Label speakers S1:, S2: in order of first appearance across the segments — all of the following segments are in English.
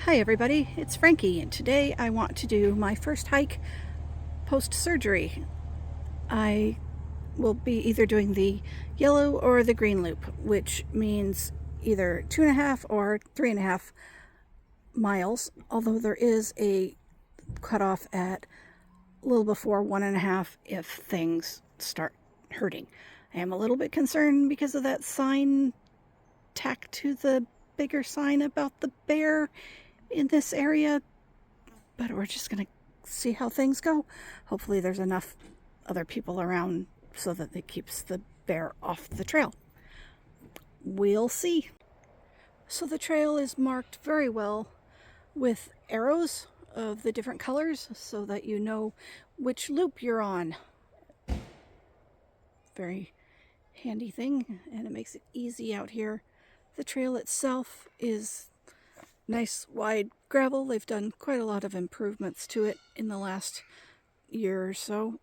S1: Hi everybody, it's Frankie, and today I want to do my first hike post-surgery. I will be either doing the yellow or the green loop, which means either 2.5 or 3.5 miles, although there is a cutoff at a little before 1.5 if things start hurting. I am a little bit concerned because of that sign tacked to the bigger sign about the bear in this area, but we're just gonna see how things go. Hopefully there's enough other people around so that it keeps the bear off the trail. We'll see. So the trail is marked very well with arrows of the different colors so that you know which loop you're on. Very handy thing, and it makes it easy out here. The trail itself is nice wide gravel. They've done quite a lot of improvements to it in the last year or so.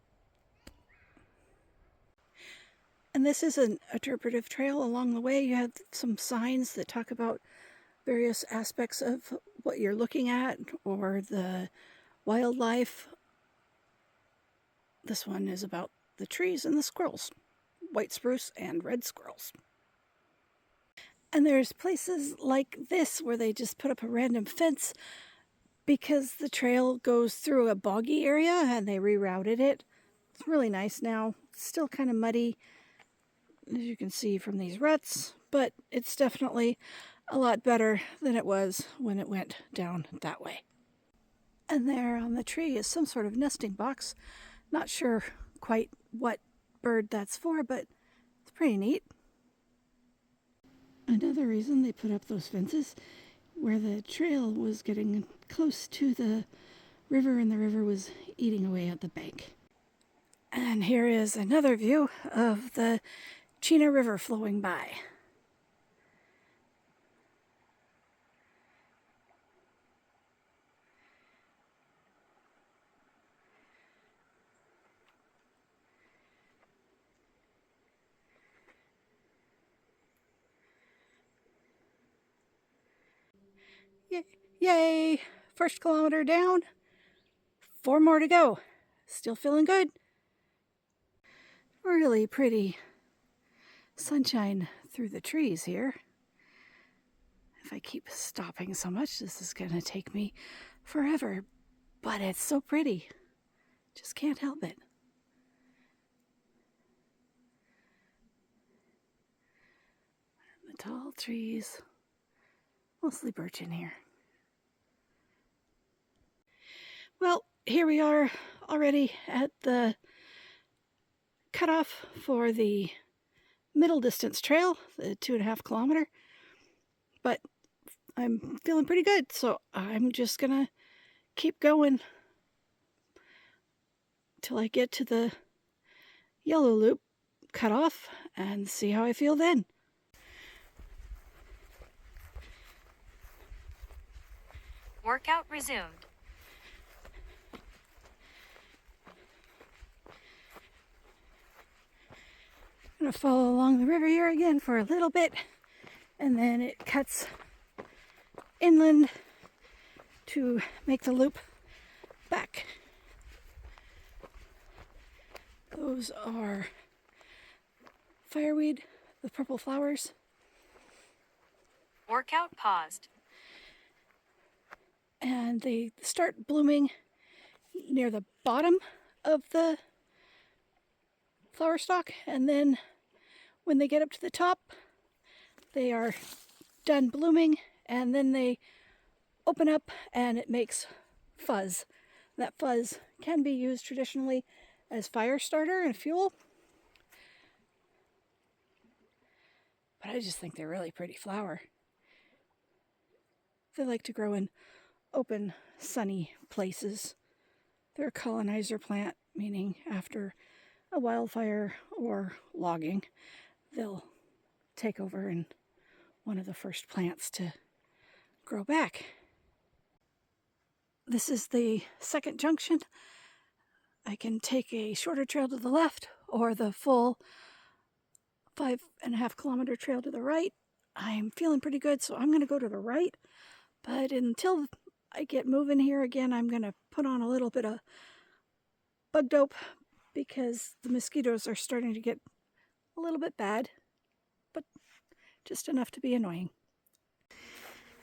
S1: And this is an interpretive trail. Along the way you have some signs that talk about various aspects of what you're looking at or the wildlife. This one is about the trees and the squirrels, white spruce and red squirrels. And there's places like this where they just put up a random fence because the trail goes through a boggy area and they rerouted it. It's really nice now. It's still kind of muddy, as you can see from these ruts, but it's definitely a lot better than it was when it went down that way. And there on the tree is some sort of nesting box. Not sure quite what bird that's for, but it's pretty neat. Another reason they put up those fences, where the trail was getting close to the river and the river was eating away at the bank. And here is another view of the Chena River flowing by. Yay! First kilometer down. 4 more to go. Still feeling good. Really pretty sunshine through the trees here. If I keep stopping so much, this is going to take me forever. But it's so pretty. Just can't help it. The tall trees. Mostly birch in here. Well, here we are already at the cutoff for the middle distance trail, the 2.5 kilometer. But I'm feeling pretty good, so I'm just gonna keep going till I get to the yellow loop cutoff and see how I feel then.
S2: Workout resumed.
S1: I'm gonna follow along the river here again for a little bit, and then it cuts inland to make the loop back. Those are fireweed, the purple flowers.
S2: Workout paused.
S1: And they start blooming near the bottom of the flower stalk, and then when they get up to the top, they are done blooming, and then they open up and it makes fuzz. That fuzz can be used traditionally as fire starter and fuel, but I just think they're a really pretty flower. They like to grow in open, sunny places. They're a colonizer plant, meaning after a wildfire or logging, they'll take over and one of the first plants to grow back. This is the second junction. I can take a shorter trail to the left or the full 5.5 kilometer trail to the right. I'm feeling pretty good, so I'm going to go to the right, But until I get moving here again, I'm going to put on a little bit of bug dope because the mosquitoes are starting to get a little bit bad, but just enough to be annoying.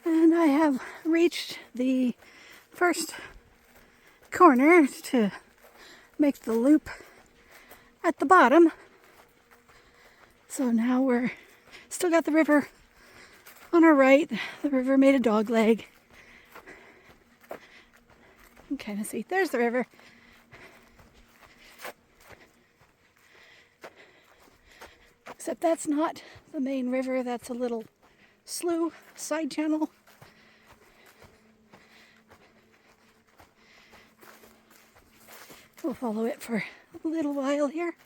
S1: And I have reached the first corner to make the loop at the bottom. So now we're still got the river on our right. The river made a dog leg. You can kind of see, there's the river. Except that's not the main river, that's a little slough side channel. We'll follow it for a little while here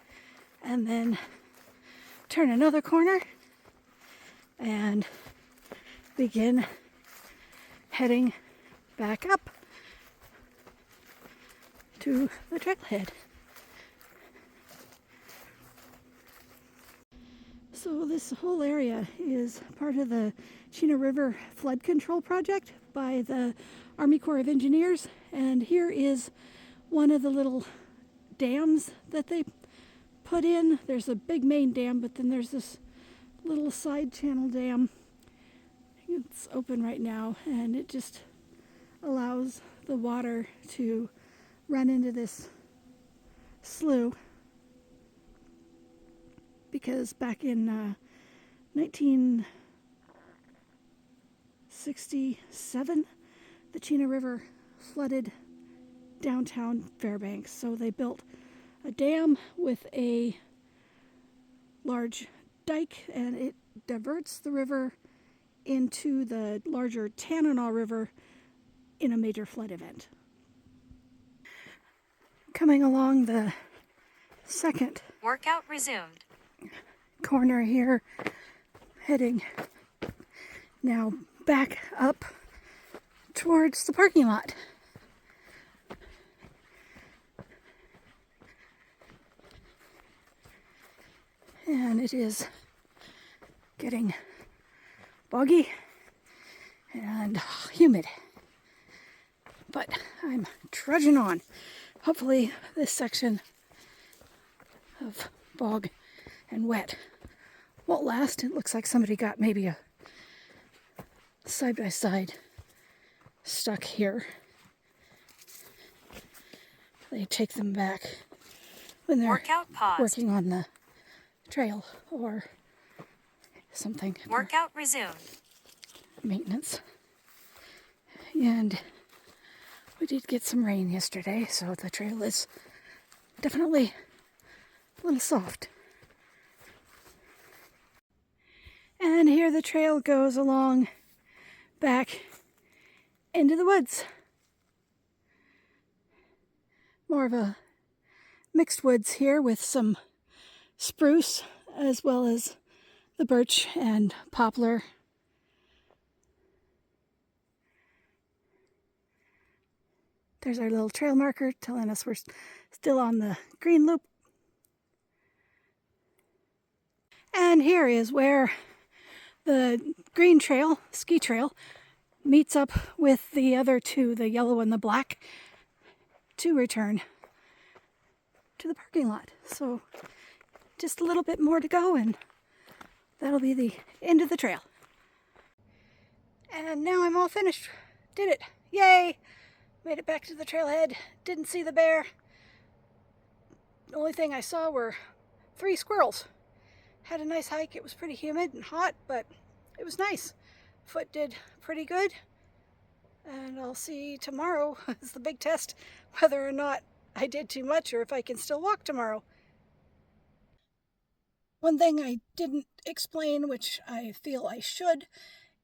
S1: and then turn another corner and begin heading back up to the trailhead. So this whole area is part of the Chena River Flood Control Project by the Army Corps of Engineers, and here is one of the little dams that they put in. There's a big main dam, but then there's this little side channel dam. It's open right now, and it just allows the water to run into this slough. Because back in 1967, the Chena River flooded downtown Fairbanks. So they built a dam with a large dike, and it diverts the river into the larger Tanana River in a major flood event. Coming along the second
S2: Workout resumed.
S1: corner here, heading now back up towards the parking lot. And it is getting boggy and humid, but I'm trudging on. Hopefully this section of bog and wet won't last. It looks like somebody got maybe a side-by-side stuck here. They take them back when they're
S2: Workout paused.
S1: working on the trail or something.
S2: Workout resumed.
S1: Maintenance. And we did get some rain yesterday, so the trail is definitely a little soft. And here the trail goes along back into the woods. More of a mixed woods here with some spruce as well as the birch and poplar. There's our little trail marker telling us we're still on the green loop. And here is where the green trail, ski trail, meets up with the other two, the yellow and the black, to return to the parking lot. So just a little bit more to go and that'll be the end of the trail. And now I'm all finished. Did it. Yay! Made it back to the trailhead. Didn't see the bear. The only thing I saw were 3 squirrels. Had a nice hike. It was pretty humid and hot, but it was nice. Foot did pretty good. And I'll see tomorrow is the big test whether or not I did too much or if I can still walk tomorrow. One thing I didn't explain, which I feel I should,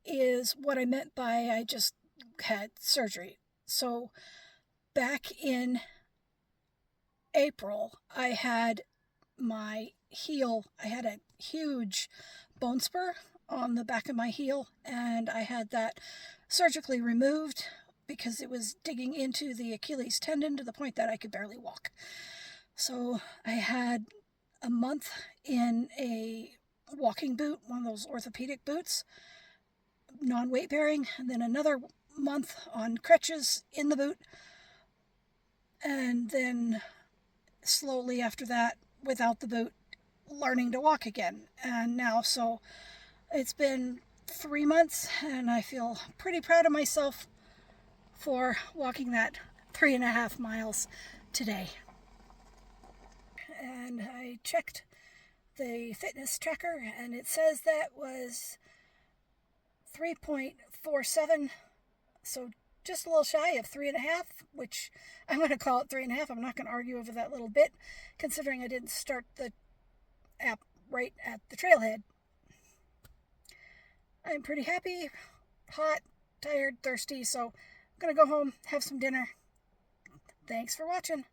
S1: is what I meant by I just had surgery. So back in April, I had my heel, I had a huge bone spur on the back of my heel, and I had that surgically removed because it was digging into the Achilles tendon to the point that I could barely walk. So I had a month in a walking boot, one of those orthopedic boots, non-weight bearing, and then another month on crutches in the boot, and then slowly after that without the boot, learning to walk again. And now, so it's been 3 months, and I feel pretty proud of myself for walking that 3.5 miles today. And I checked the fitness tracker, and it says that was 3.47, so just a little shy of 3.5, which I'm going to call it 3.5. I'm not going to argue over that little bit, considering I didn't start the app right at the trailhead. I'm pretty happy, hot, tired, thirsty, so I'm going to go home, have some dinner. Thanks for watching.